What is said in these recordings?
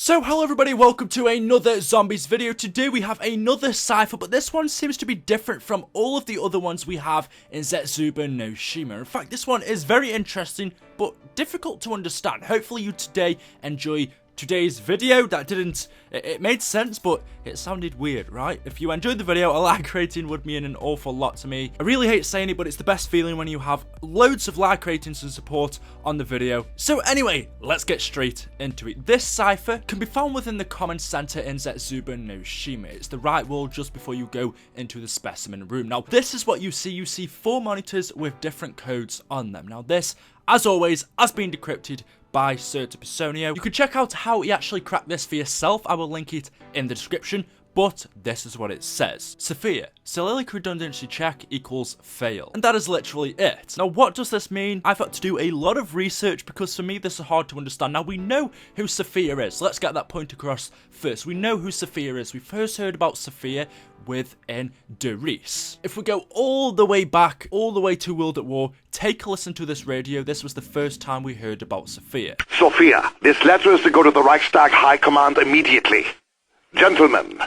So hello everybody, welcome to another zombies video. Today we have another cipher, but this one seems to be different from all of the other ones we have in Zetsubou no Shima. In fact, this one is very interesting, but difficult to understand. Hopefully you today enjoy today's video. It made sense, but it sounded weird, right? If you enjoyed the video, a like rating would mean an awful lot to me. I really hate saying it, but it's the best feeling when you have loads of like ratings and support on the video. So anyway, let's get straight into it. This cipher can be found within the common center in Zetsubou no Shima. It's the right wall just before you go into the specimen room. Now, this is what you see. You see 4 monitors with different codes on them. Now, this, as always, has been decrypted by Zetsubou. You can check out how he actually cracked this for yourself. I will link it in the description, but this is what it says. Sophia, cyclic redundancy check equals fail. And that is literally it. Now, what does this mean? I've had to do a lot of research because for me, this is hard to understand. Now, we know who Sophia is. Let's get that point across first. We know who Sophia is. We first heard about Sophia within Doris. If we go all the way back, all the way to World at War, take a listen to this radio. This was the first time we heard about Sophia. Sophia, this letter is to go to the Reichstag High Command immediately. Gentlemen,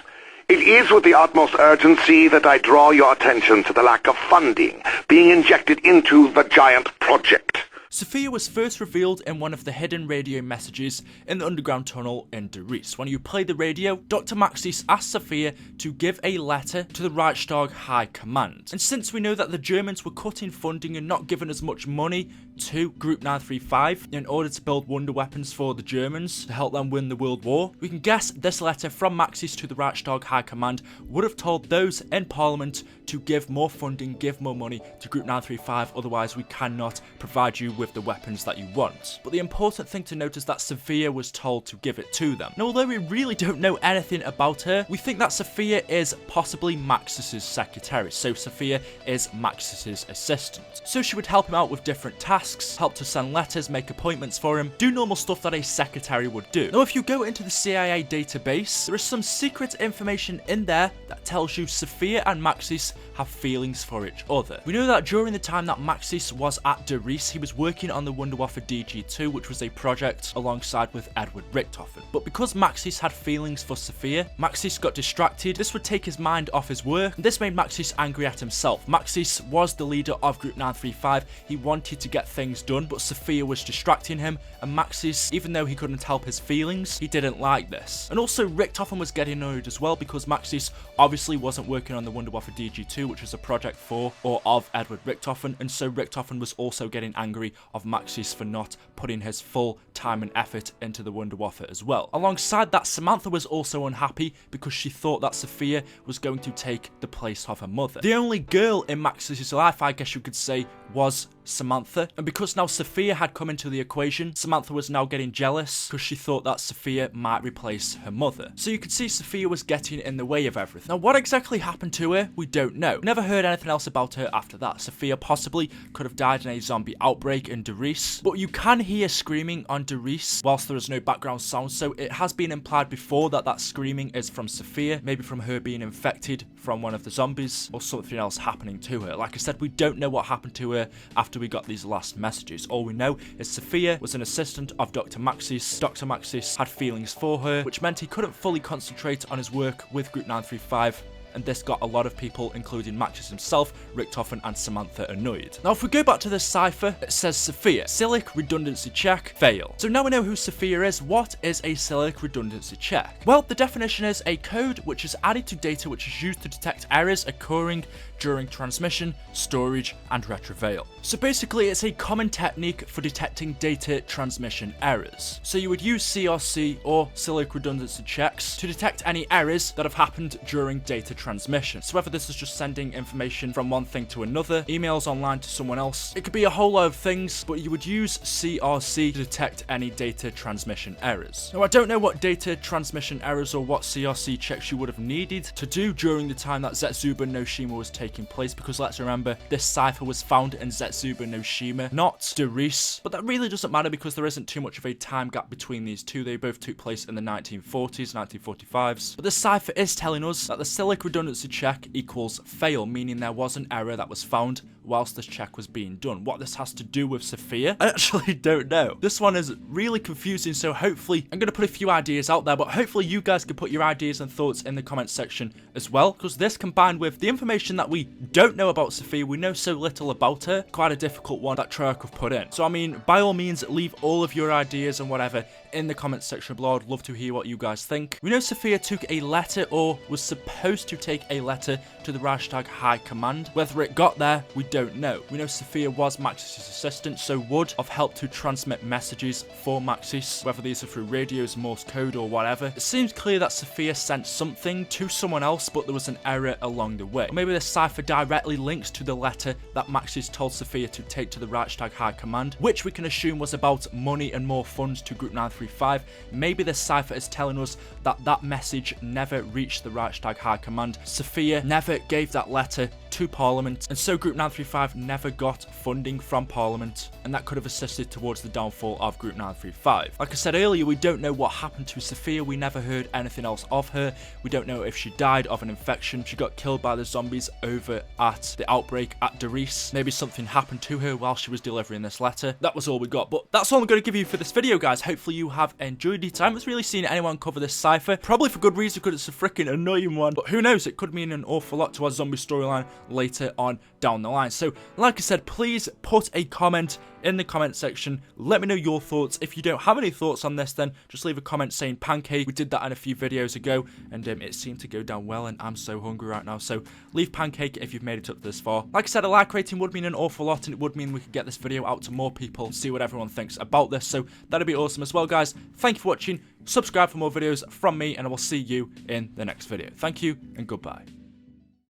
it is with the utmost urgency that I draw your attention to the lack of funding being injected into the giant project. Sophia was first revealed in one of the hidden radio messages in the underground tunnel in Doris. When you play the radio, Dr. Maxis asked Sophia to give a letter to the Reichstag High Command. And since we know that the Germans were cutting funding and not giving as much money to Group 935 in order to build wonder weapons for the Germans to help them win the World War, we can guess this letter from Maxis to the Reichstag High Command would have told those in Parliament to give more funding, give more money to Group 935, otherwise we cannot provide you with the weapons that you want. But the important thing to note is that Sophia was told to give it to them. Now, although we really don't know anything about her, we think that Sophia is possibly Maxis's secretary. So Sophia is Maxis's assistant. So she would help him out with different tasks, help to send letters, make appointments for him, do normal stuff that a secretary would do. Now, if you go into the CIA database, there is some secret information in there that tells you Sophia and Maxis have feelings for each other. We know that during the time that Maxis was at Doris, he was working on the Wunderwaffe DG2, which was a project alongside with Edward Richthofen. But because Maxis had feelings for Sophia, Maxis got distracted. This would take his mind off his work, and this made Maxis angry at himself. Maxis was the leader of Group 935. He wanted to get things done, but Sophia was distracting him, and Maxis, even though he couldn't help his feelings, he didn't like this. And also Richthofen was getting annoyed as well because Maxis obviously wasn't working on the Wunderwaffe DG2, which was a project for or of Edward Richthofen, and so Richthofen was also getting angry of Maxis for not putting his full time and effort into the Wunderwaffe as well. Alongside that, Samantha was also unhappy because she thought that Sophia was going to take the place of her mother. The only girl in Maxis' life, I guess you could say, was Samantha, and because now Sophia had come into the equation, Samantha was now getting jealous because she thought that Sophia might replace her mother. So you could see Sophia was getting in the way of everything. Now, what exactly happened to her, we don't know. Never heard anything else about her after that. Sophia possibly could have died in a zombie outbreak in Doris, but you can hear screaming on Doris whilst there is no background sound, so it has been implied before that that screaming is from Sophia, maybe from her being infected from one of the zombies or something else happening to her. Like I said, we don't know what happened to her after we got these last messages. All we know is Sophia was an assistant of Dr. Maxis. Dr. Maxis had feelings for her, which meant he couldn't fully concentrate on his work with Group 935. And this got a lot of people, including Maxis himself, Richthofen and Samantha, annoyed. Now, if we go back to this cipher, it says Sophia, cyclic redundancy check, fail. So now we know who Sophia is. What is a cyclic redundancy check? Well, the definition is a code which is added to data which is used to detect errors occurring during transmission, storage, and retrieval. So basically, it's a common technique for detecting data transmission errors. So you would use CRC or cyclic redundancy checks to detect any errors that have happened during data transmission. So whether this is just sending information from one thing to another, emails online to someone else, it could be a whole lot of things, but you would use CRC to detect any data transmission errors. Now, I don't know what data transmission errors or what CRC checks you would have needed to do during the time that Zetsubou no Shima was taking place, because let's remember, this cipher was found in Zetsubou no Shima, not Doris. But that really doesn't matter because there isn't too much of a time gap between these two. They both took place in the 1940s, 1945s. But this cipher is telling us that the cyclic redundancy check equals fail, meaning there was an error that was found whilst this check was being done. What this has to do with Sophia, I actually don't know. This one is really confusing, so hopefully I'm going to put a few ideas out there, but hopefully you guys can put your ideas and thoughts in the comment section as well, because this combined with the information that we don't know about Sophia, we know so little about her, quite a difficult one that Treyarch have put in. So I mean, by all means, leave all of your ideas and whatever in the comment section below. I'd love to hear what you guys think. We know Sophia took a letter, or was supposed to take a letter, to the Reichstag High Command. Whether it got there, we don't know. We know Sophia was Maxis' assistant, so would have helped to transmit messages for Maxis, whether these are through radios, Morse code, or whatever. It seems clear that Sophia sent something to someone else, but there was an error along the way. Or maybe the cipher directly links to the letter that Maxis told Sophia to take to the Reichstag High Command, which we can assume was about money and more funds to Group 935. Maybe the cipher is telling us that that message never reached the Reichstag High Command. Sophia never gave that letter to Parliament, and so Group 935 never got funding from Parliament, and that could have assisted towards the downfall of Group 935. Like I said earlier, we don't know what happened to Sophia. We never heard anything else of her. We don't know if she died of an infection, she got killed by the zombies over at the outbreak at Darice. Maybe something happened to her while she was delivering this letter. That was all we got, but that's all I'm going to give you for this video, guys. Hopefully you have enjoyed it. I haven't really seen anyone cover this cipher, probably for good reason, because it's a freaking annoying one, but who knows, it could mean an awful lot to our zombie storyline later on down the line. So like I said, please put a comment in the comment section. Let me know your thoughts. If you don't have any thoughts on this, then just leave a comment saying pancake. We did that in a few videos ago, and it seemed to go down well, and I'm so hungry right now. So leave pancake if you've made it up this far. Like I said, a like rating would mean an awful lot, and it would mean we could get this video out to more people and see what everyone thinks about this. So that'd be awesome as well, guys. Thank you for watching. Subscribe for more videos from me, and I will see you in the next video. Thank you, and goodbye.